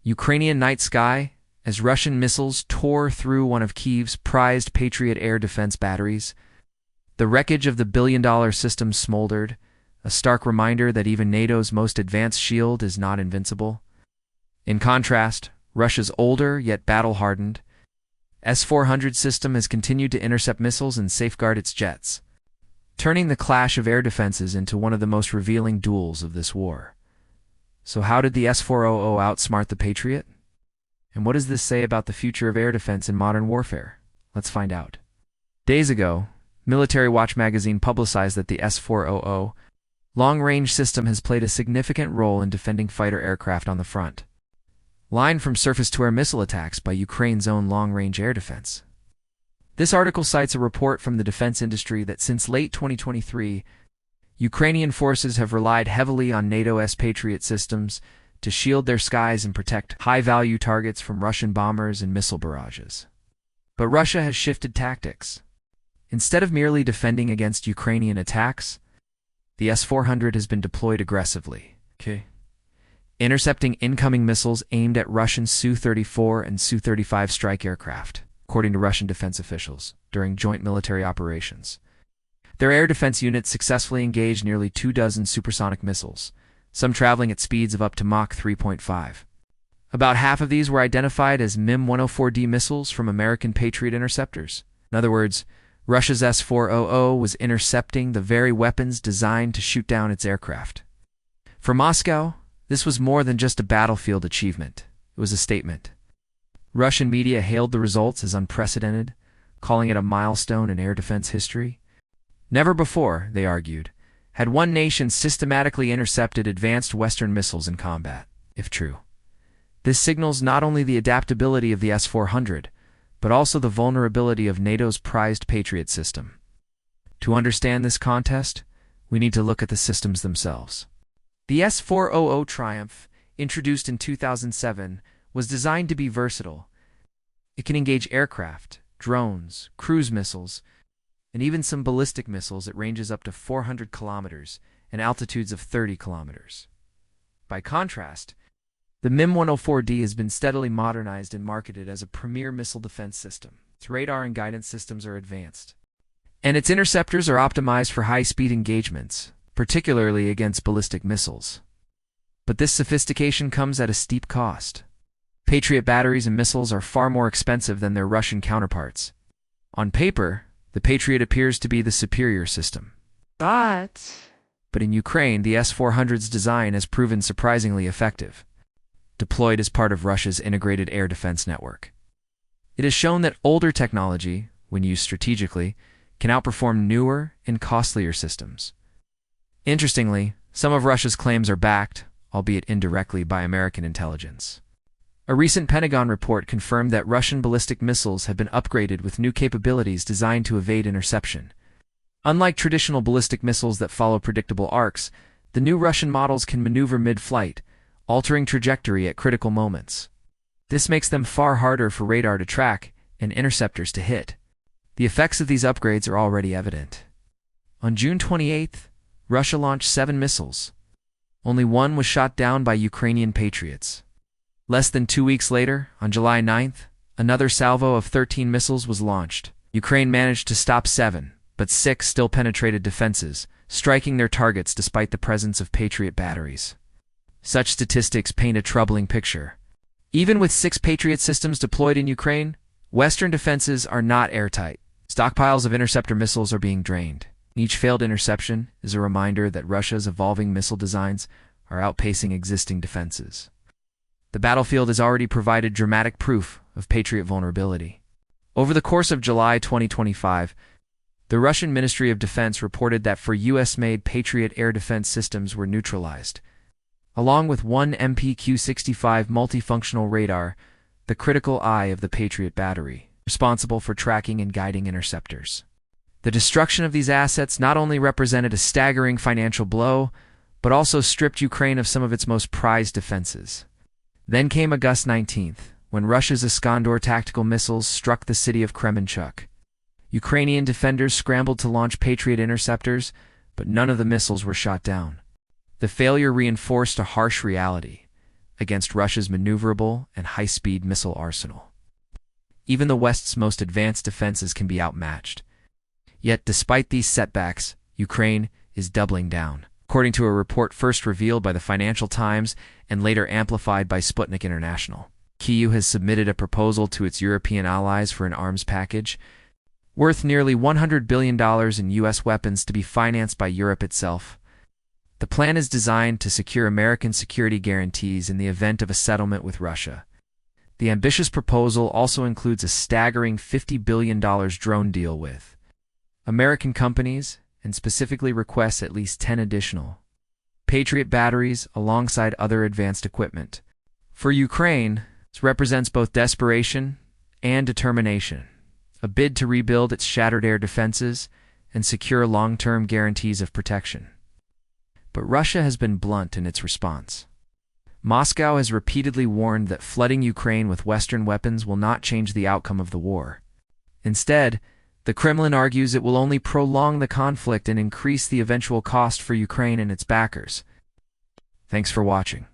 Ukrainian night sky as Russian missiles tore through one of Kyiv's prized Patriot air defense batteries. The wreckage of the billion-dollar system smoldered, a stark reminder that even NATO's most advanced shield is not invincible. In contrast, Russia's older yet battle-hardened S-400 system has continued to intercept missiles and safeguard its jets, turning the clash of air defenses into one of the most revealing duels of this war. So how did the S-400 outsmart the Patriot? And what does this say about the future of air defense in modern warfare? Let's find out. Days ago, Military Watch magazine publicized that the S-400 long-range system has played a significant role in defending fighter aircraft on the front line from surface-to-air missile attacks by Ukraine's own long-range air defense. This article cites a report from the defense industry that since late 2023, Ukrainian forces have relied heavily on NATO's Patriot systems to shield their skies and protect high-value targets from Russian bombers and missile barrages. But Russia has shifted tactics. Instead of merely defending against Ukrainian attacks, the S-400 has been deployed aggressively, intercepting incoming missiles aimed at Russian Su-34 and Su-35 strike aircraft, according to Russian defense officials, during joint military operations. Their air defense units successfully engaged nearly 24 supersonic missiles, some traveling at speeds of up to Mach 3.5. About half of these were identified as MIM-104D missiles from American Patriot interceptors. In other words, Russia's S-400 was intercepting the very weapons designed to shoot down its aircraft. For Moscow, this was more than just a battlefield achievement. It was a statement. Russian media hailed the results as unprecedented, calling it a milestone in air defense history. Never before, they argued, had one nation systematically intercepted advanced Western missiles in combat, if true. This signals not only the adaptability of the S-400, but also the vulnerability of NATO's prized Patriot system. To understand this contest, we need to look at the systems themselves. The S-400 Triumph, introduced in 2007, was designed to be versatile. It can engage aircraft, drones, cruise missiles, and even some ballistic missiles at ranges up to 400 kilometers and altitudes of 30 kilometers. By contrast, the MIM-104D has been steadily modernized and marketed as a premier missile defense system. Its radar and guidance systems are advanced, and its interceptors are optimized for high-speed engagements, particularly against ballistic missiles. But this sophistication comes at a steep cost. Patriot batteries and missiles are far more expensive than their Russian counterparts. On paper, the Patriot appears to be the superior system. But in Ukraine, the S-400's design has proven surprisingly effective, deployed as part of Russia's integrated air defense network. It has shown that older technology, when used strategically, can outperform newer and costlier systems. Interestingly, some of Russia's claims are backed, albeit indirectly, by American intelligence. A recent Pentagon report confirmed that Russian ballistic missiles have been upgraded with new capabilities designed to evade interception. Unlike traditional ballistic missiles that follow predictable arcs, the new Russian models can maneuver mid-flight, altering trajectory at critical moments. This makes them far harder for radar to track and interceptors to hit. The effects of these upgrades are already evident. On June 28th, Russia launched 7 missiles. Only one was shot down by Ukrainian Patriots. Less than 2 weeks later, on July 9th, another salvo of 13 missiles was launched. Ukraine managed to stop 7, but 6 still penetrated defenses, striking their targets despite the presence of Patriot batteries. Such statistics paint a troubling picture. Even with 6 Patriot systems deployed in Ukraine, Western defenses are not airtight. Stockpiles of interceptor missiles are being drained. Each failed interception is a reminder that Russia's evolving missile designs are outpacing existing defenses. The battlefield has already provided dramatic proof of Patriot vulnerability. Over the course of July 2025, the Russian Ministry of Defense reported that 4 U.S.-made Patriot air defense systems were neutralized, along with 1 MPQ-65 multifunctional radar, the critical eye of the Patriot battery, responsible for tracking and guiding interceptors. The destruction of these assets not only represented a staggering financial blow, but also stripped Ukraine of some of its most prized defenses. Then came August 19th, when Russia's Iskander tactical missiles struck the city of Kremenchuk. Ukrainian defenders scrambled to launch Patriot interceptors, but none of the missiles were shot down. The failure reinforced a harsh reality. against Russia's maneuverable and high-speed missile arsenal. Even the West's most advanced defenses can be outmatched. Yet, despite these setbacks, Ukraine is doubling down. According to a report first revealed by the Financial Times and later amplified by Sputnik International, Kyiv has submitted a proposal to its European allies for an arms package worth nearly $100 billion in U.S. weapons to be financed by Europe itself. The plan is designed to secure American security guarantees in the event of a settlement with Russia. The ambitious proposal also includes a staggering $50 billion drone deal with American companies and specifically requests at least 10 additional Patriot batteries alongside other advanced equipment. For Ukraine, this represents both desperation and determination, a bid to rebuild its shattered air defenses and secure long-term guarantees of protection. But Russia has been blunt in its response. Moscow has repeatedly warned that flooding Ukraine with Western weapons will not change the outcome of the war. Instead, the Kremlin argues it will only prolong the conflict and increase the eventual cost for Ukraine and its backers. Thanks for watching.